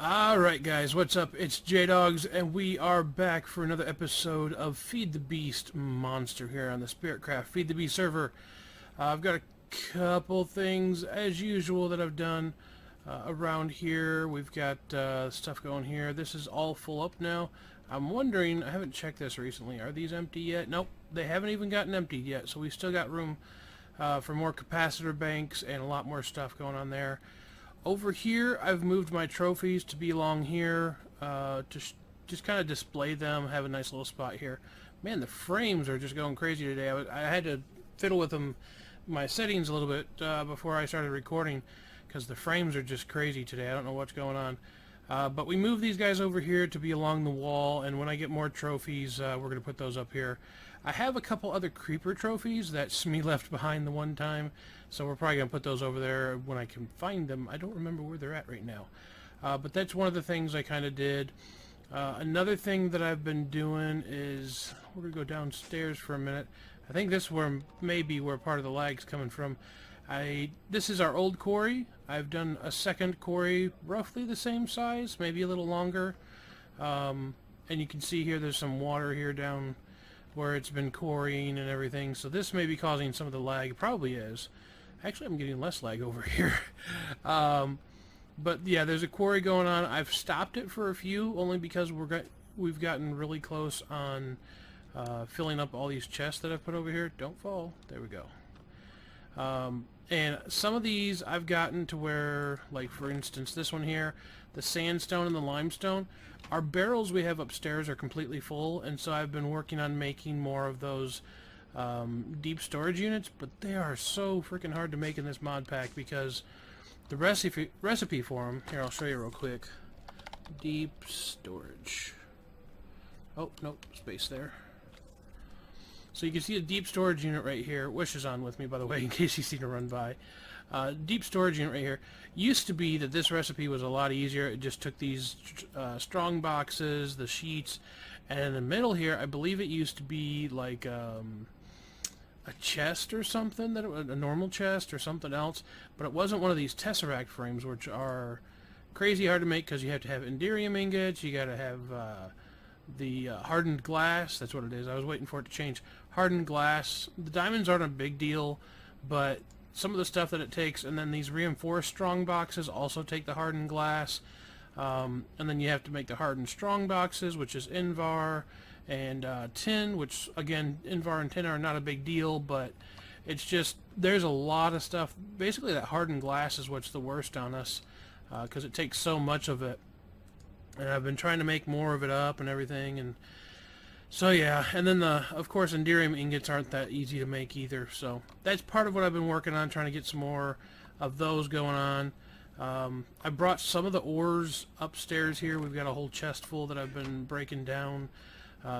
Alright guys, what's up? It's JDawgs and we are back for another episode of Feed the Beast Monster here on the Spiritcraft FTB server. I've got a couple things as usual that I've done around here. We've got stuff going here. This is all full up now. I'm wondering, I haven't checked this recently, are these empty yet? Nope, they haven't even gotten emptied yet, so we still got room for more capacitor banks and a lot more stuff going on there. Over here, I've moved my trophies to be along here to just kind of display them, have a nice little spot here. Man, the frames are just going crazy today. I had to fiddle with them, my settings a little bit before I started recording because the frames are just crazy today. I don't know what's going on. But we moved these guys over here to be along the wall, and when I get more trophies, we're going to put those up here. I have a couple other creeper trophies that Smee left behind the one time, so we're probably going to put those over there when I can find them. I don't remember where they're at right now. But that's one of the things I kind of did. Another thing that I've been doing is, we're going to go downstairs for a minute. I think this may be where part of the lag's coming from. This is our old quarry. I've done a second quarry roughly the same size, maybe a little longer. And you can see here there's some water here down where it's been quarrying and everything. So this may be causing some of the lag. It probably is. Actually, I'm getting less lag over here. But yeah, there's a quarry going on. I've stopped it for a few only because we've gotten really close on filling up all these chests that I've put over here. Don't fall. There we go. And some of these I've gotten to where, like for instance this one here, the sandstone and the limestone, our barrels we have upstairs are completely full, and so I've been working on making more of those deep storage units, but they are so freaking hard to make in this mod pack because the recipe for them, here I'll show you real quick. Deep storage. Oh, nope, space there. So you can see a deep storage unit right here. Wish is on with me, by the way, in case you see it run by. Deep storage unit right here. Used to be that this recipe was a lot easier. It just took these strong boxes, the sheets, and in the middle here, I believe it used to be like a chest or something, a normal chest or something else, but it wasn't one of these tesseract frames, which are crazy hard to make because you have to have enderium ingots, you got to have the hardened glass. That's what it is. I was waiting for it to change. Hardened glass. The diamonds aren't a big deal, but some of the stuff that it takes, and then these reinforced strong boxes also take the hardened glass, and then you have to make the hardened strong boxes, which is Invar, and tin, which again, Invar and tin are not a big deal, but it's just, there's a lot of stuff. Basically that hardened glass is what's the worst on us, because it takes so much of it. And I've been trying to make more of it up and everything, and so yeah. And then of course, enderium ingots aren't that easy to make either. So that's part of what I've been working on, trying to get some more of those going on. I brought some of the ores upstairs here. We've got a whole chest full that I've been breaking down,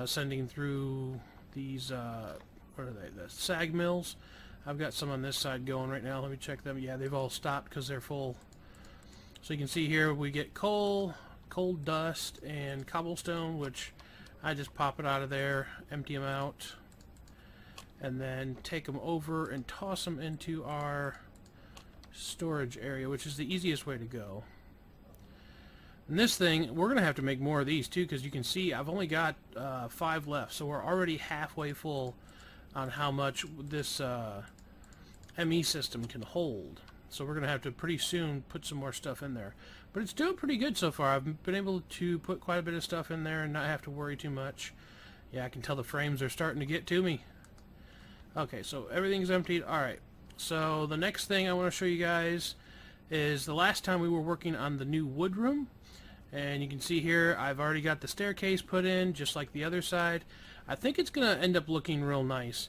sending through these what are they? The sag mills. I've got some on this side going right now. Let me check them. Yeah, they've all stopped because they're full. So you can see here we get coal dust and cobblestone, which I just pop it out of there, empty them out, and then take them over and toss them into our storage area, which is the easiest way to go. And this thing, we're gonna have to make more of these too, because you can see I've only got 5 left, so we're already halfway full on how much this ME system can hold. So we're going to have to pretty soon put some more stuff in there. But it's doing pretty good so far. I've been able to put quite a bit of stuff in there and not have to worry too much. Yeah, I can tell the frames are starting to get to me. Okay, so everything's emptied. Alright, so the next thing I want to show you guys is the last time we were working on the new wood room. And you can see here I've already got the staircase put in, just like the other side. I think it's going to end up looking real nice.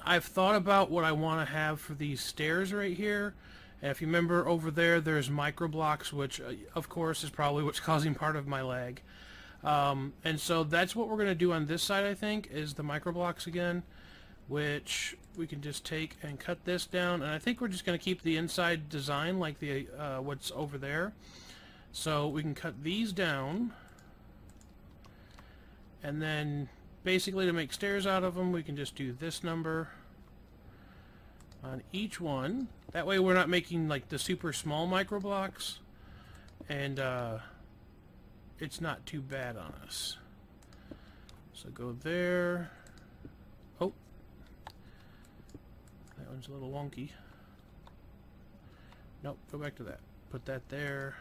I've thought about what I want to have for these stairs right here. And if you remember over there, there's micro blocks, which of course is probably what's causing part of my lag. And so that's what we're going to do on this side, I think, is the micro blocks again, which we can just take and cut this down. And I think we're just going to keep the inside design like the what's over there. So we can cut these down, and then basically to make stairs out of them, we can just do this number on each one. That way we're not making like the super small micro blocks. and it's not too bad on us. So go there. Oh, that one's a little wonky. Nope, go back to that. Put that there.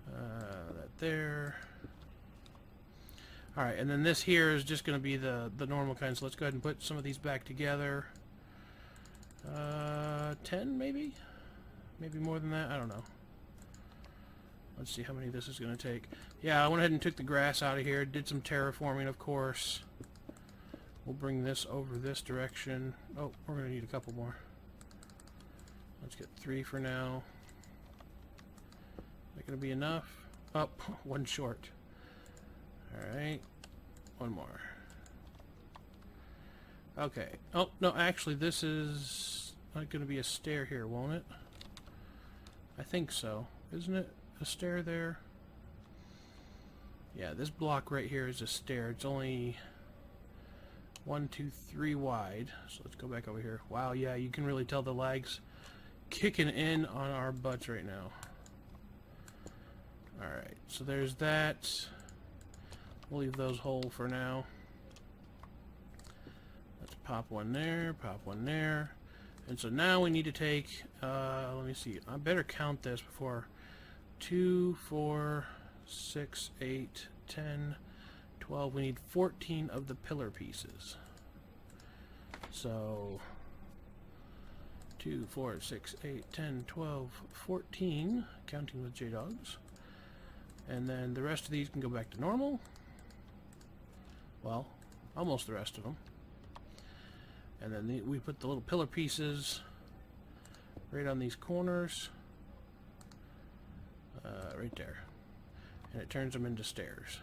That there. Alright, and then this here is just going to be the normal kind, so let's go ahead and put some of these back together. 10 maybe? Maybe more than that? I don't know. Let's see how many this is going to take. Yeah, I went ahead and took the grass out of here, did some terraforming, of course. We'll bring this over this direction. Oh, we're going to need a couple more. Let's get 3 for now. Is that going to be enough? Oh, one short. Alright, one more. Okay. Oh, no, actually this is not going to be a stair here, won't it? I think so. Isn't it a stair there? Yeah, this block right here is a stair. It's only 1, 2, 3 wide. So let's go back over here. Wow, yeah, you can really tell the lag's kicking in on our butts right now. Alright, so there's that. We'll leave those whole for now. Let's pop one there, pop one there. And so now we need to take, let me see, I better count this before. 2, 4, 6, 8, 10, 12. We need 14 of the pillar pieces. So 2, 4, 6, 8, 10, 12, 14, counting with JDawgs. And then the rest of these can go back to normal. Well, almost the rest of them. And then we put the little pillar pieces right on these corners. Right there. And it turns them into stairs.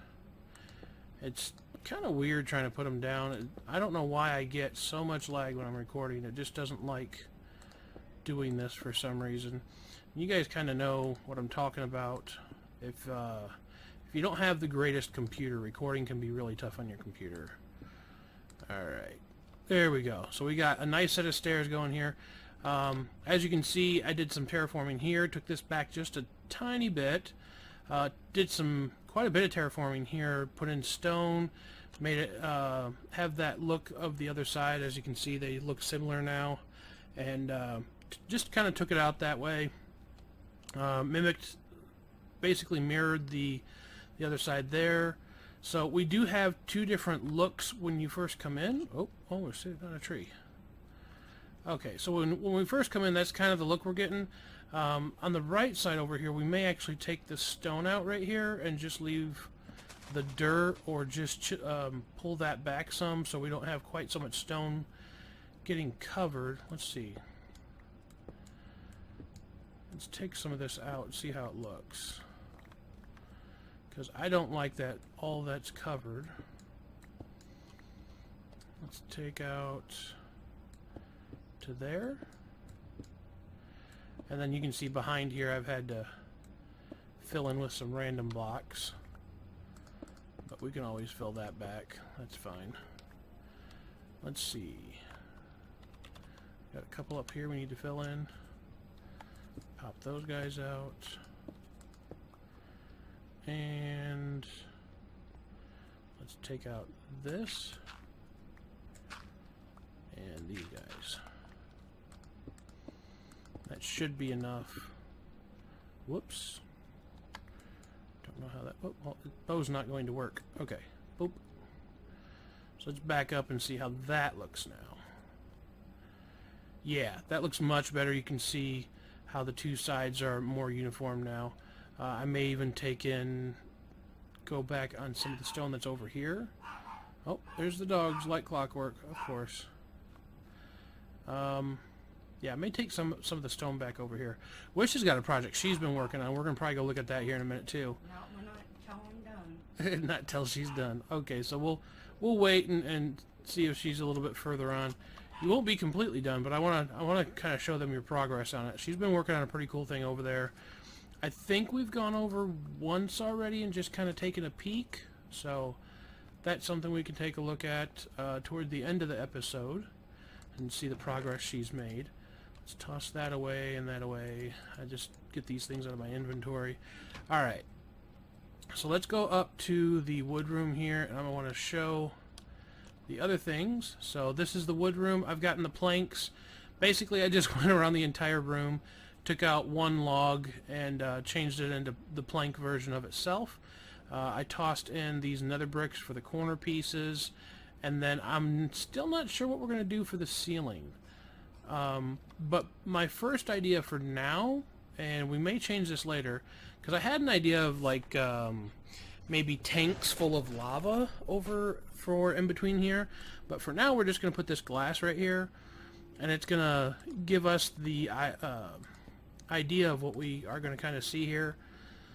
It's kind of weird trying to put them down. I don't know why I get so much lag when I'm recording. It just doesn't like doing this for some reason. You guys kind of know what I'm talking about. If you don't have the greatest computer, recording can be really tough on your computer. Alright, there we go. So we got a nice set of stairs going here. As you can see, I did some terraforming here, took this back just a tiny bit, did quite a bit of terraforming here, put in stone, made it have that look of the other side. As you can see, they look similar now, and just kind of took it out that way. Mimicked, basically mirrored the other side there. So we do have two different looks when you first come in. Oh, we're sitting on a tree. Okay, so when we first come in, that's kind of the look we're getting. On the right side over here, we may actually take the stone out right here and just leave the dirt, or just pull that back some so we don't have quite so much stone getting covered. Let's see. Let's take some of this out and see how it looks, because I don't like that all that's covered. Let's take out to there, and then you can see behind here I've had to fill in with some random blocks, but we can always fill that back. That's fine. Let's see. Got a couple up here we need to fill in. Pop those guys out. And let's take out this and these guys. That should be enough. Whoops. Don't know how that... Oh, well, the bow's not going to work. Okay. Boop. So let's back up and see how that looks now. Yeah, that looks much better. You can see how the two sides are more uniform now. I may even go back on some of the stone that's over here. Oh, there's the dogs, like clockwork, of course. Yeah, I may take some of the stone back over here. Wish has got a project she's been working on. We're going to probably go look at that here in a minute, too. No, we're not till I'm done. Not till she's done. Okay, so we'll wait and see if she's a little bit further on. You won't be completely done, but I want to kind of show them your progress on it. She's been working on a pretty cool thing over there. I think we've gone over once already and just kind of taken a peek, so that's something we can take a look at toward the end of the episode and see the progress she's made. Let's toss that away and that away. I just get these things out of my inventory. Alright. So let's go up to the wood room here, and I want to show the other things. So this is the wood room. I've gotten the planks. Basically, I just went around the entire room, took out one log, and changed it into the plank version of itself. I tossed in these nether bricks for the corner pieces, and then I'm still not sure what we're going to do for the ceiling. But my first idea for now, and we may change this later, because I had an idea of like maybe tanks full of lava over for in between here, but for now we're just going to put this glass right here, and it's going to give us the idea of what we are going to kind of see here.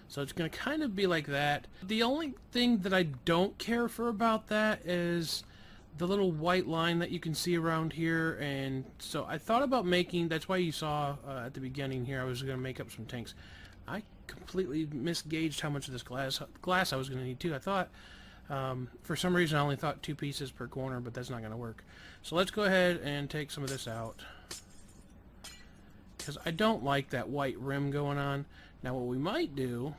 So it's going to kind of be like that. The only thing that I don't care for about that is the little white line that you can see around here, and so I thought about making, that's why you saw at the beginning here I was going to make up some tanks. I completely misgauged how much of this glass I was going to need too. I thought, for some reason I only thought 2 pieces per corner, but that's not going to work. So let's go ahead and take some of this out, because I don't like that white rim going on. Now what we might do,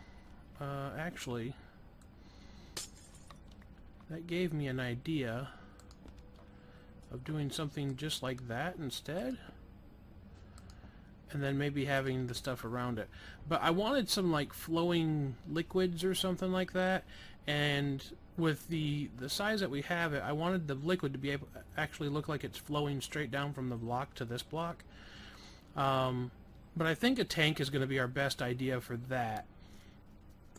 actually, that gave me an idea of doing something just like that instead, and then maybe having the stuff around it. But I wanted some like flowing liquids or something like that, and with the size that we have it, I wanted the liquid to be able to actually look like it's flowing straight down from the block to this block. But I think a tank is going to be our best idea for that.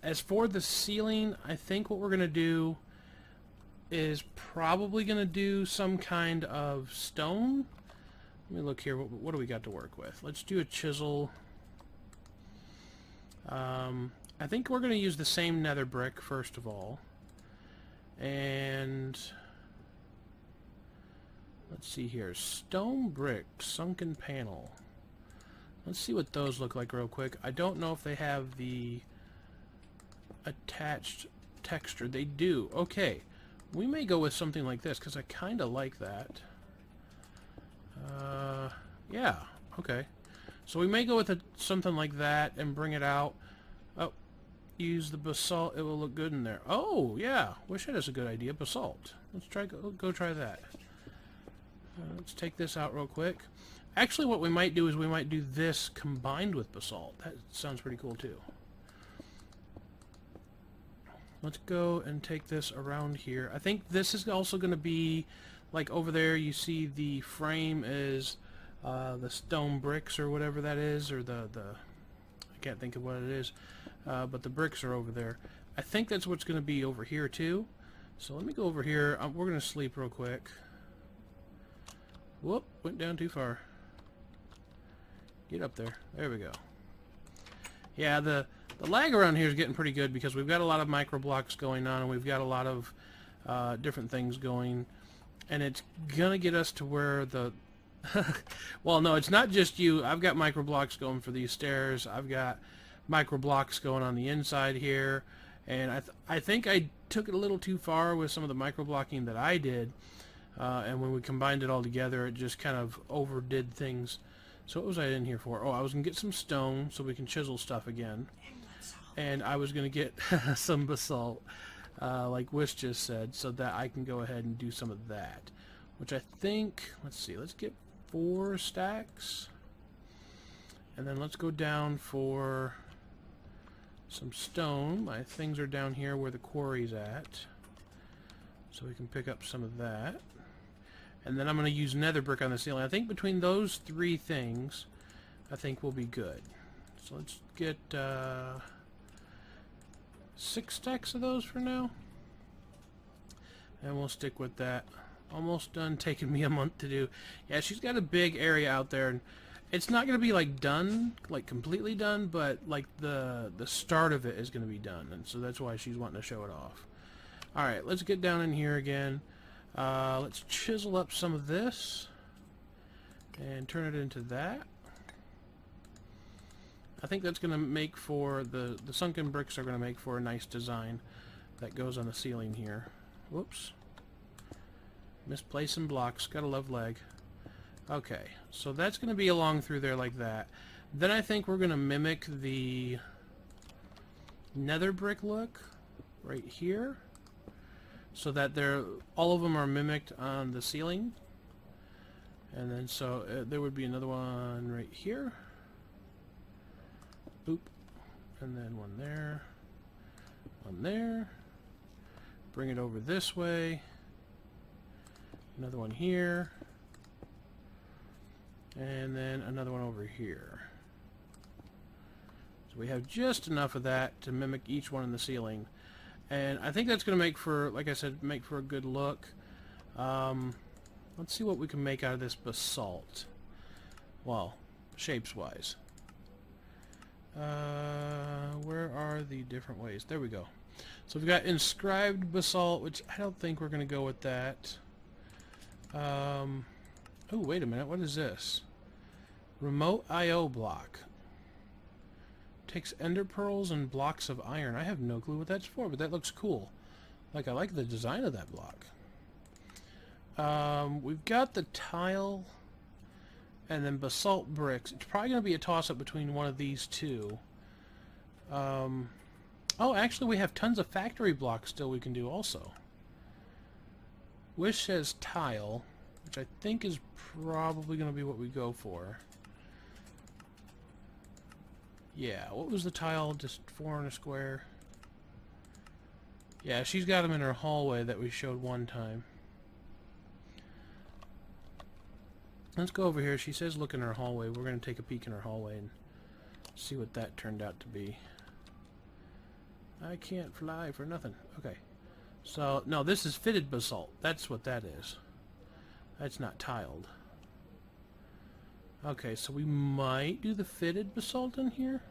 As for the ceiling, I think what we're going to do is probably going to do some kind of stone. Let me look here. What do we got to work with? Let's do a chisel. I think we're going to use the same nether brick first of all. And let's see here. Stone brick, sunken panel. Let's see what those look like real quick. I don't know if they have the attached texture. They do. Okay. We may go with something like this, because I kind of like that. Yeah. Okay. So we may go with something like that and bring it out. Oh, use the basalt. It will look good in there. Oh, yeah. Wish that is a good idea. Basalt. Let's try. Go try that. Let's take this out real quick. Actually, what we might do is we might do this combined with basalt. That sounds pretty cool too. Let's go and take this around here. I think this is also going to be like over there. You see the frame is the stone bricks or whatever that is, or the I can't think of what it is, but the bricks are over there. I think that's what's going to be over here too. So let me go over here. We're going to sleep real quick. Whoop, went down too far. Get up there. There we go. Yeah, the lag around here is getting pretty good because we've got a lot of micro blocks going on, and we've got a lot of different things going, and it's gonna get us to where the well, no, it's not just you. I've got micro blocks going for these stairs. I've got micro blocks going on the inside here, and I think I took it a little too far with some of the micro blocking that I did, and when we combined it all together, it just kind of overdid things. So what was I in here for? Oh, I was going to get some stone so we can chisel stuff again. And I was going to get some basalt, like Wish just said, so that I can go ahead and do some of that. Which I think, let's see, let's get 4 stacks. And then let's go down for some stone. My things are down here where the quarry's at. So we can pick up some of that. And then I'm going to use nether brick on the ceiling. I think between those 3 things, I think we'll be good. So let's get 6 stacks of those for now. And we'll stick with that. Almost done, taking me a month to do. Yeah, she's got a big area out there, and it's not going to be like done, like completely done, but like the start of it is going to be done. And so that's why she's wanting to show it off. Alright, let's get down in here again. Let's chisel up some of this and turn it into that. I think that's going to make for the sunken bricks are going to make for a nice design that goes on the ceiling here. Whoops. Misplacing blocks. Gotta love lag. Okay, so that's going to be along through there like that. Then I think we're going to mimic the nether brick look right here, so that all of them are mimicked on the ceiling. And then so there would be another one right here. Boop. And then one there. One there. Bring it over this way. Another one here. And then another one over here. So we have just enough of that to mimic each one in the ceiling. And I think that's going to make for, like I said, make for a good look. Let's see what we can make out of this basalt. Well, shapes-wise. Where are the different ways? There we go. So we've got inscribed basalt, which I don't think we're going to go with that. Oh, wait a minute. What is this? Remote I/O block. Takes ender pearls and blocks of iron. I have no clue what that's for, but that looks cool. Like, I like the design of that block. We've got the tile and then basalt bricks. It's probably going to be a toss-up between one of these two. Oh, actually, we have tons of factory blocks still we can do also. Wish says tile, which I think is probably going to be what we go for. Yeah, what was the tile? Just 4 in a square. Yeah, she's got them in her hallway that we showed one time. Let's go over here. She says look in her hallway. We're going to take a peek in her hallway and see what that turned out to be. I can't fly for nothing. Okay. So, no, this is fitted basalt. That's what that is. That's not tiled. Okay, so we might do the fitted basalt in here.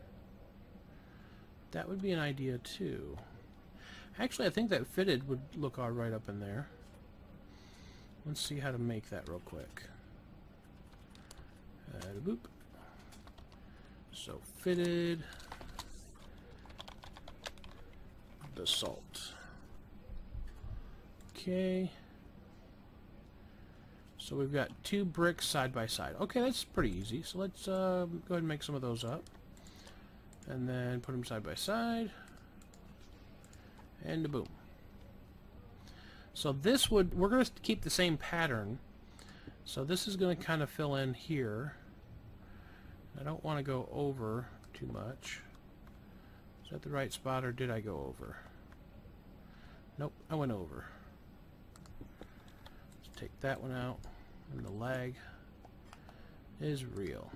That would be an idea too. Actually, I think that fitted would look alright up in there. Let's see how to make that real quick. Boop. So, fitted basalt. Okay. So we've got 2 bricks side by side. Okay, that's pretty easy. So let's go ahead and make some of those up. And then put them side by side. And boom. So this we're going to keep the same pattern. So this is going to kind of fill in here. I don't want to go over too much. Is that the right spot, or did I go over? Nope, I went over. Let's take that one out. And the lag is real.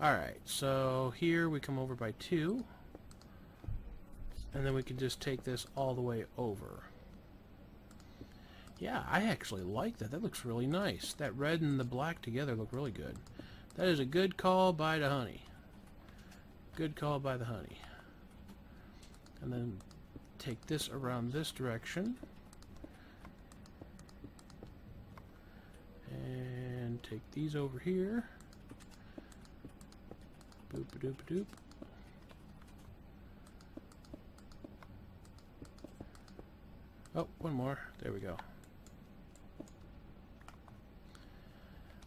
Alright, so here we come over by 2. And then we can just take this all the way over. Yeah, I actually like that. That looks really nice. That red and the black together look really good. That is a good call by the honey. Good call by the honey. And then take this around this direction. And take these over here. Boop-a-doop-a-doop. Oh, one more. There we go.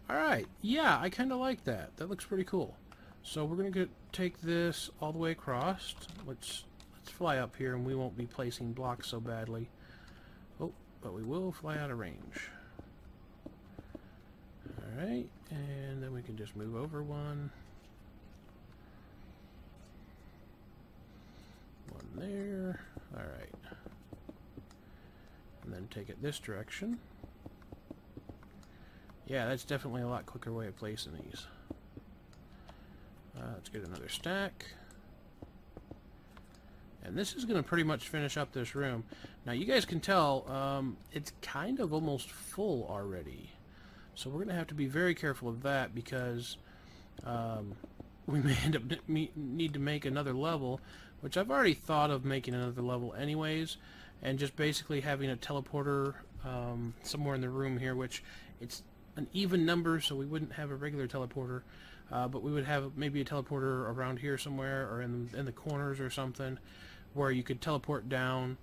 Alright, yeah, I kind of like that. That looks pretty cool. So we're going to take this all the way across. Let's fly up here, and we won't be placing blocks so badly. Oh, but we will fly out of range. Alright, and then we can just move over one. One there. Alright. And then take it this direction. Yeah, that's definitely a lot quicker way of placing these. Let's get another stack. And this is going to pretty much finish up this room. Now you guys can tell it's kind of almost full already. So we're going to have to be very careful of that, because we may end up need to make another level, which I've already thought of making another level anyways, and just basically having a teleporter somewhere in the room here, which it's an even number, so we wouldn't have a regular teleporter, but we would have maybe a teleporter around here somewhere, or in the corners or something, where you could teleport down,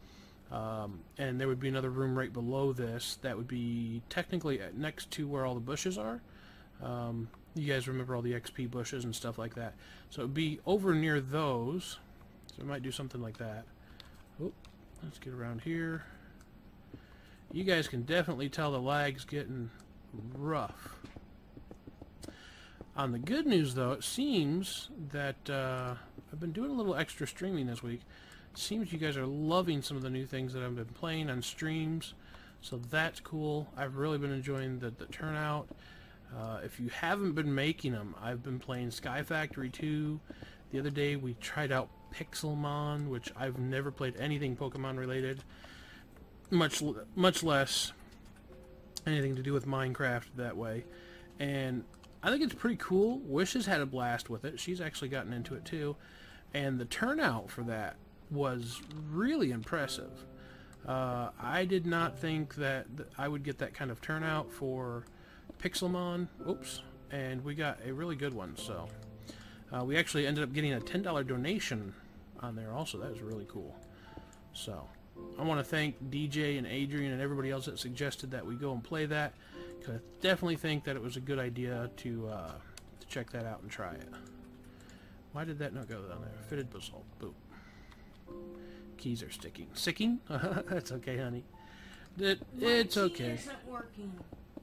and there would be another room right below this that would be technically next to where all the bushes are, You guys remember all the XP bushes and stuff like that. So it would be over near those. So we might do something like that. Oh, let's get around here. You guys can definitely tell the lag's getting rough. On the good news, though, it seems that I've been doing a little extra streaming this week. It seems you guys are loving some of the new things that I've been playing on streams. So that's cool. I've really been enjoying the turnout. If you haven't been making them, I've been playing Sky Factory 2. The other day we tried out Pixelmon, which I've never played anything Pokemon related, much less anything to do with Minecraft that way. And I think it's pretty cool. Wish has had a blast with it. She's actually gotten into it too. And the turnout for that was really impressive. I did not think that I would get that kind of turnout for Pixelmon. Oops. And we got a really good one. So we actually ended up getting a $10 donation on there also. That was really cool. So I want to thank DJ and Adrian and everybody else that suggested that we go and play that. Because I definitely think that it was a good idea to check that out and try it. Why did that not go down there? Fitted basalt. Boop. Keys are sticking. Sticking? That's okay, honey. It's okay. My T isn't working.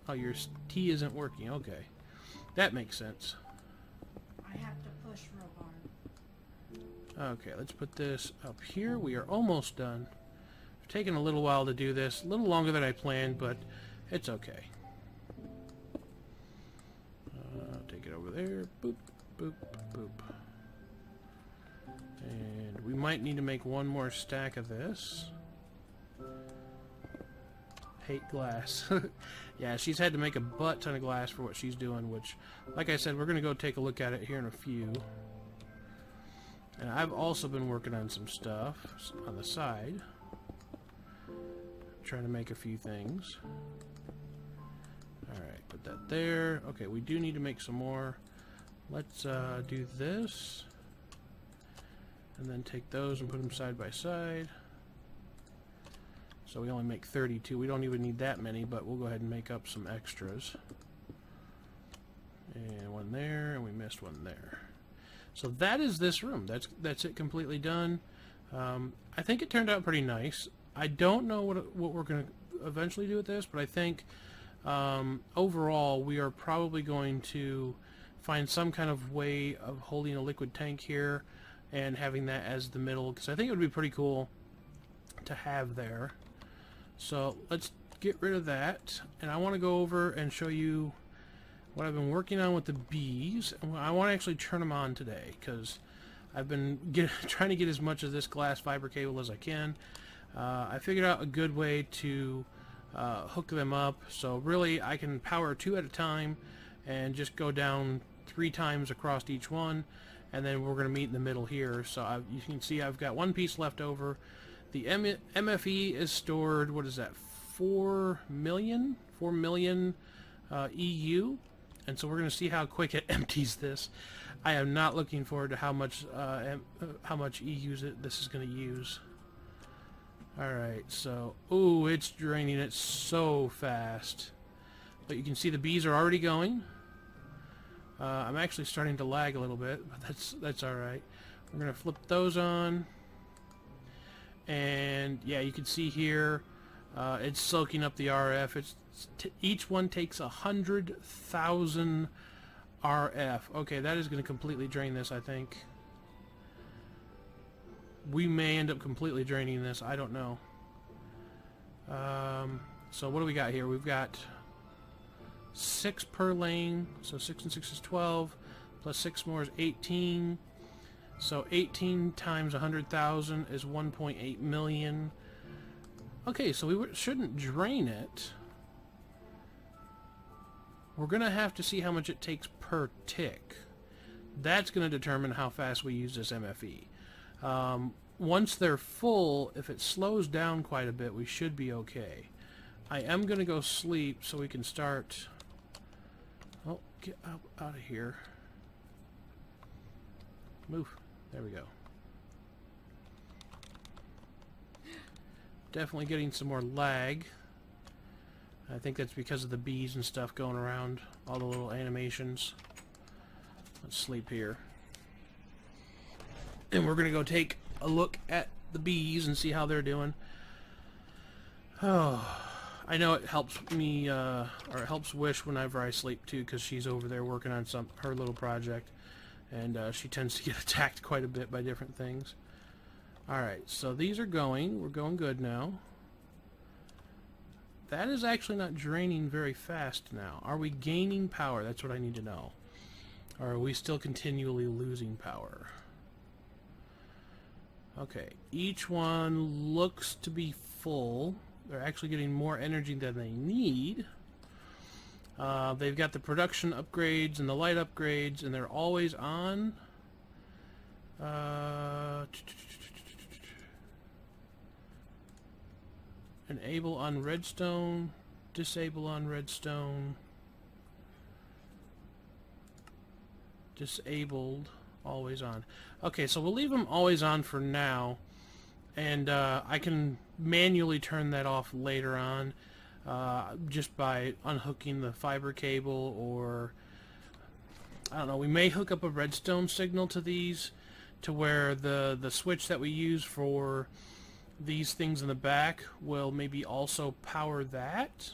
Oh, your T isn't working. Okay. That makes sense. I have to push real hard. Okay, let's put this up here. We are almost done. It's taken a little while to do this. A little longer than I planned, but it's okay. Take it over there. Boop, boop, boop. And we might need to make one more stack of this. Hate glass. Yeah, she's had to make a butt ton of glass for what she's doing, which, like I said, we're going to go take a look at it here in a few. And I've also been working on some stuff on the side. Trying to make a few things. Alright, put that there. Okay, we do need to make some more. Let's do this. And then take those and put them side by side. So we only make 32. We don't even need that many, but we'll go ahead and make up some extras. And one there, and we missed one there. So that is this room. That's it completely done. I think it turned out pretty nice. I don't know what we're going to eventually do with this, but I think overall we are probably going to find some kind of way of holding a liquid tank here and having that as the middle, because I think it would be pretty cool to have there. So let's get rid of that, and I want to go over and show you what I've been working on with the bees. And I want to actually turn them on today, because I've been trying to get as much of this glass fiber cable as I can. I figured out a good way to hook them up, so really I can power 2 at a time and just go down 3 times across each one, and then we're going to meet in the middle here. So you can see I've got one piece left over. The MFE is stored, what is that, 4 million EU, and so we're going to see how quick it empties this. I am not looking forward to how much EU this is going to use. Alright, so, ooh, it's draining it so fast. But you can see the bees are already going. I'm actually starting to lag a little bit, but that's alright. We're going to flip those on. And, yeah, you can see here, it's soaking up the RF. Each one takes 100,000 RF. Okay, that is going to completely drain this, I think. We may end up completely draining this. I don't know. So what do we got here? We've got 6 per lane. So 6 and 6 is 12. Plus 6 more is 18. So 18 times 100,000 is 1.8 million. Okay, so we shouldn't drain it. We're going to have to see how much it takes per tick. That's going to determine how fast we use this MFE. Once they're full, if it slows down quite a bit, we should be okay. I am going to go sleep so we can start... Oh, get out of here. Move. There we go. Definitely getting some more lag. I think that's because of the bees and stuff going around, all the little animations. Let's sleep here. And we're going to go take a look at the bees and see how they're doing. Oh, I know it helps me, or it helps Wish whenever I sleep too, because she's over there working on her little project. And she tends to get attacked quite a bit by different things. Alright, so these are going. We're going good now. That is actually not draining very fast now. Are we gaining power? That's what I need to know. Or are we still continually losing power? Okay, each one looks to be full. They're actually getting more energy than they need. They've got the production upgrades and the light upgrades, and they're always on. Enable on redstone, disable on redstone, disabled, always on. Okay, so we'll leave them always on for now, and I can manually turn that off later on, just by unhooking the fiber cable, or I don't know, we may hook up a redstone signal to these to where the switch that we use for these things in the back will maybe also power that,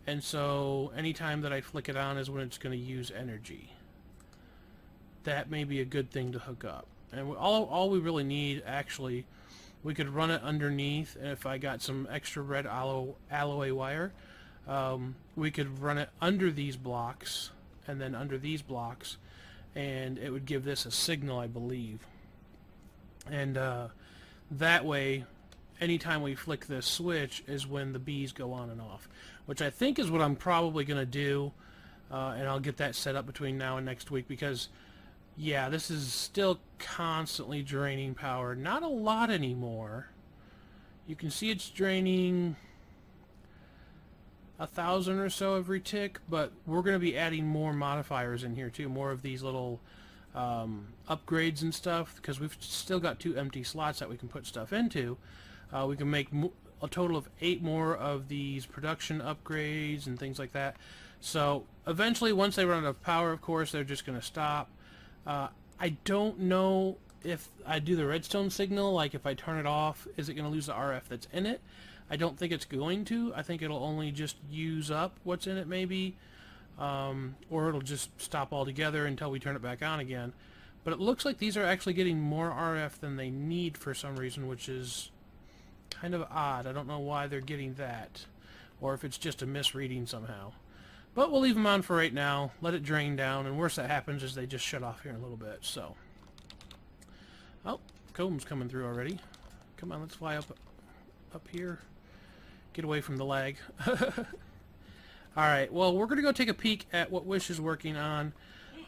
and so anytime that I flick it on is when it's going to use energy. That may be a good thing to hook up. And all we really need, actually, we could run it underneath, and if I got some extra red alloy wire, we could run it under these blocks and then under these blocks, and it would give this a signal, I believe. And that way, anytime we flick this switch is when the bees go on and off, which I think is what I'm probably going to do, and I'll get that set up between now and next week, because yeah, this is still constantly draining power. Not a lot anymore. You can see it's draining 1,000 or so every tick, but we're going to be adding more modifiers in here too, more of these little upgrades and stuff, because we've still got 2 empty slots that we can put stuff into. We can make a total of 8 more of these production upgrades and things like that. So eventually, once they run out of power, of course, they're just going to stop. I don't know if I do the redstone signal, like if I turn it off, is it going to lose the RF that's in it? I don't think it's going to. I think it'll only just use up what's in it, maybe. Or it'll just stop altogether until we turn it back on again. But it looks like these are actually getting more RF than they need for some reason, which is kind of odd. I don't know why they're getting that, or if it's just a misreading somehow. But we'll leave them on for right now, let it drain down, and worst that happens is they just shut off here in a little bit. So, oh, Comb's coming through already. Come on, let's fly up here. Get away from the lag. Alright, well, we're going to go take a peek at what Wish is working on.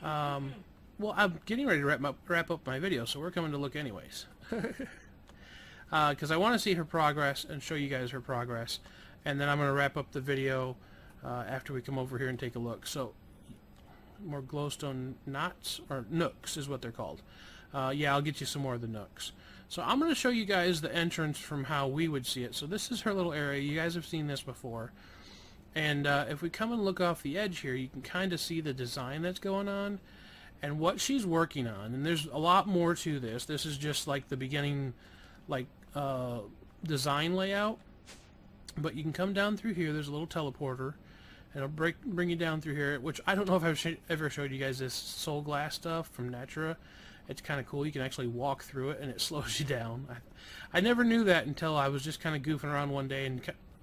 Well, I'm getting ready to wrap up my video, so we're coming to look anyways. Because I want to see her progress and show you guys her progress. And then I'm going to wrap up the video after we come over here and take a look. So, more glowstone knots, or nooks is what they're called. Yeah, I'll get you some more of the nooks. So I'm going to show you guys the entrance from how we would see it. So this is her little area. You guys have seen this before. And if we come and look off the edge here, you can kind of see the design that's going on and what she's working on. And there's a lot more to this. This is just like the beginning, like, design layout. But you can come down through here. There's a little teleporter. And it'll bring you down through here, which I don't know if I've ever showed you guys this soul glass stuff from Natura. It's kind of cool. You can actually walk through it, and it slows you down. I never knew that until I was just kind of goofing around one day and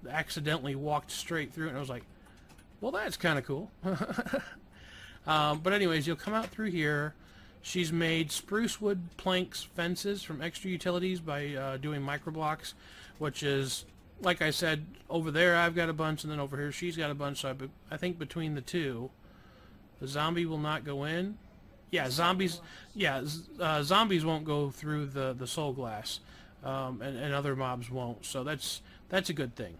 accidentally walked straight through it, and I was like, well, that's kind of cool. But anyways, you'll come out through here. She's made spruce wood planks fences from extra utilities by doing microblocks, which is, like I said, over there I've got a bunch, and then over here she's got a bunch, so I think between the two, the zombie will not go in. Yeah, zombies. Yeah, zombies won't go through the soul glass, and other mobs won't. So that's a good thing.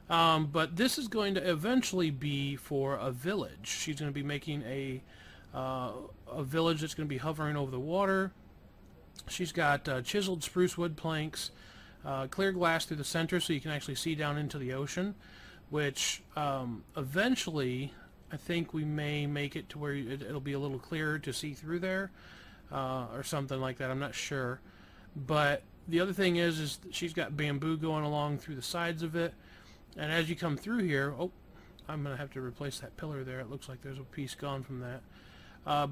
But this is going to eventually be for a village. She's going to be making a village that's going to be hovering over the water. She's got chiseled spruce wood planks, clear glass through the center so you can actually see down into the ocean. which eventually I think we may make it to where it'll be a little clearer to see through there, or something like that. I'm not sure. But the other thing is she's got bamboo going along through the sides of it, and as you come through here, oh, I'm gonna have to replace that pillar there. It looks like there's a piece gone from that.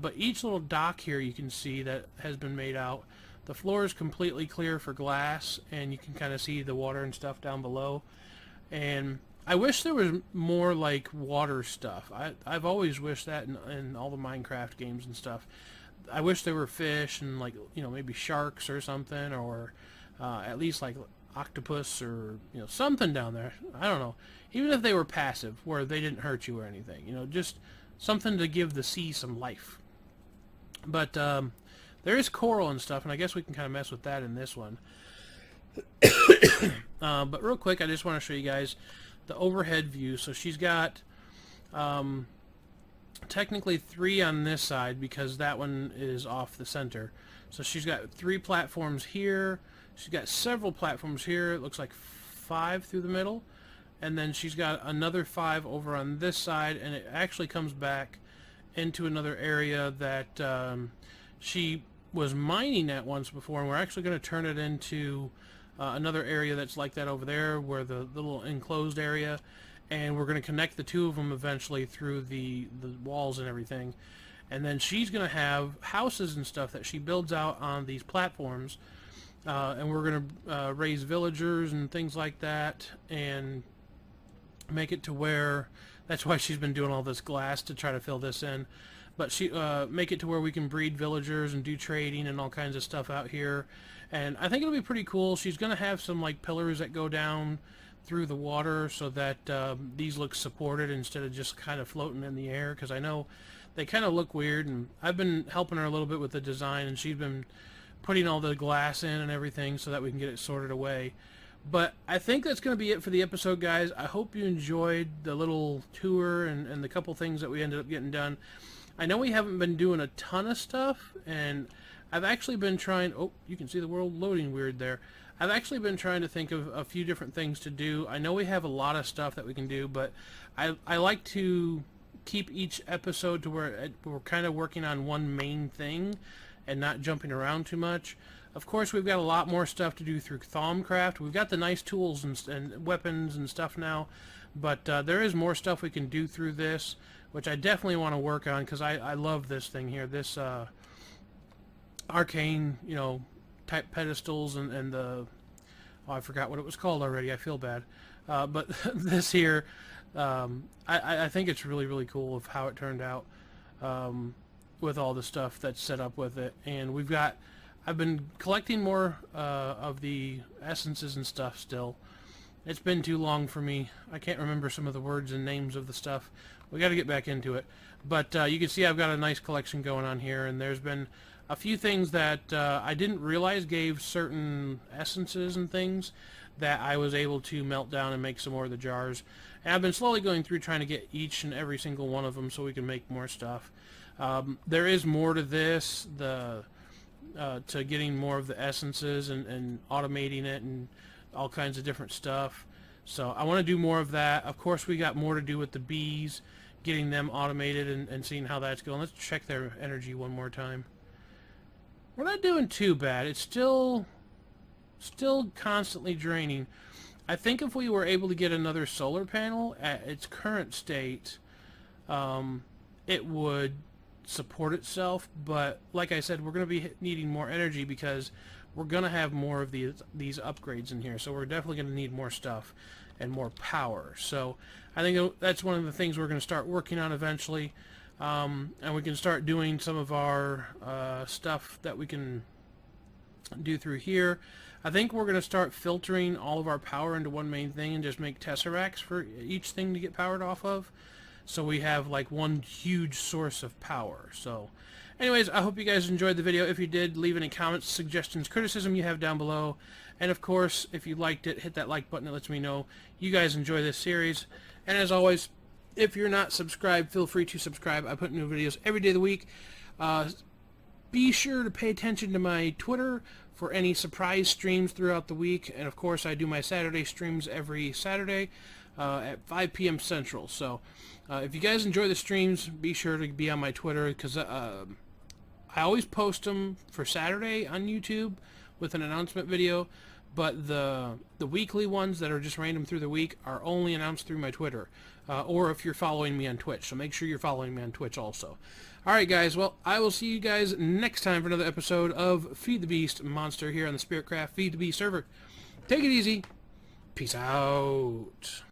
But each little dock here you can see that has been made out. The floor is completely clear for glass, and you can kind of see the water and stuff down below. And I wish there was more like water stuff. I've always wished that in all the Minecraft games and stuff. I wish there were fish and, like, you know, maybe sharks or something, or at least like octopus or, you know, something down there. I don't know. Even if they were passive, where they didn't hurt you or anything, you know, just something to give the sea some life. But there is coral and stuff, and I guess we can kind of mess with that in this one. But real quick, I just want to show you guys the overhead view. So she's got technically 3 on this side because that one is off the center. So she's got 3 platforms here. She's got several platforms here. It looks like 5 through the middle. And then she's got another 5 over on this side, and it actually comes back into another area that she was mining at once before, and we're actually going to turn it into another area that's like that over there, where the little enclosed area, and we're going to connect the 2 of them eventually through the walls and everything. And then she's going to have houses and stuff that she builds out on these platforms, and we're going to raise villagers and things like that, and make it to where, that's why she's been doing all this glass to try to fill this in, but she make it to where we can breed villagers and do trading and all kinds of stuff out here. And I think it'll be pretty cool. She's going to have some like pillars that go down through the water so that these look supported instead of just kind of floating in the air, because I know they kind of look weird, and I've been helping her a little bit with the design, and she's been putting all the glass in and everything so that we can get it sorted away. But I think that's going to be it for the episode, guys. I hope you enjoyed the little tour and the couple things that we ended up getting done. I know we haven't been doing a ton of stuff, and I've actually been trying... Oh, you can see the world loading weird there. I've actually been trying to think of a few different things to do. I know we have a lot of stuff that we can do, but I like to keep each episode to where we're kind of working on one main thing and not jumping around too much. Of course, we've got a lot more stuff to do through Thaumcraft. We've got the nice tools and weapons and stuff now, but there is more stuff we can do through this, which I definitely want to work on, because I love this thing here, this arcane, you know, type pedestals and the... Oh, I forgot what it was called already. I feel bad. But this here, I think it's really, really cool of how it turned out with all the stuff that's set up with it. And we've got... I've been collecting more of the essences and stuff still. It's been too long for me. I can't remember some of the words and names of the stuff. We got to get back into it. But you can see I've got a nice collection going on here, and there's been a few things that I didn't realize gave certain essences and things that I was able to melt down and make some more of the jars. And I've been slowly going through trying to get each and every single one of them so we can make more stuff. There is more to this. To getting more of the essences and automating it and all kinds of different stuff. So I want to do more of that. Of course, we got more to do with the bees, getting them automated and seeing how that's going. Let's check their energy one more time. We're not doing too bad. It's still constantly draining. I think if we were able to get another solar panel at its current state, it would support itself, but like I said, we're going to be needing more energy because we're going to have more of these upgrades in here, so we're definitely going to need more stuff and more power. So I think that's one of the things we're going to start working on eventually, and we can start doing some of our stuff that we can do through here. I think we're going to start filtering all of our power into one main thing and just make tesseracts for each thing to get powered off of. So we have like one huge source of power. So anyways, I hope you guys enjoyed the video. If you did, leave any comments, suggestions, criticism you have down below. And of course, if you liked it, hit that like button. It lets me know you guys enjoy this series. And as always, if you're not subscribed, feel free to subscribe. I put new videos every day of the week. Be sure to pay attention to my Twitter for any surprise streams throughout the week. And of course, I do my Saturday streams every Saturday. at 5 p.m. Central. So if you guys enjoy the streams, be sure to be on my Twitter, because I always post them for Saturday on YouTube with an announcement video, but the weekly ones that are just random through the week are only announced through my Twitter, or if you're following me on Twitch. So make sure you're following me on Twitch also. Alright guys, well, I will see you guys next time for another episode of Feed the Beast Monster here on the Spiritcraft FTB server. Take it easy. Peace out.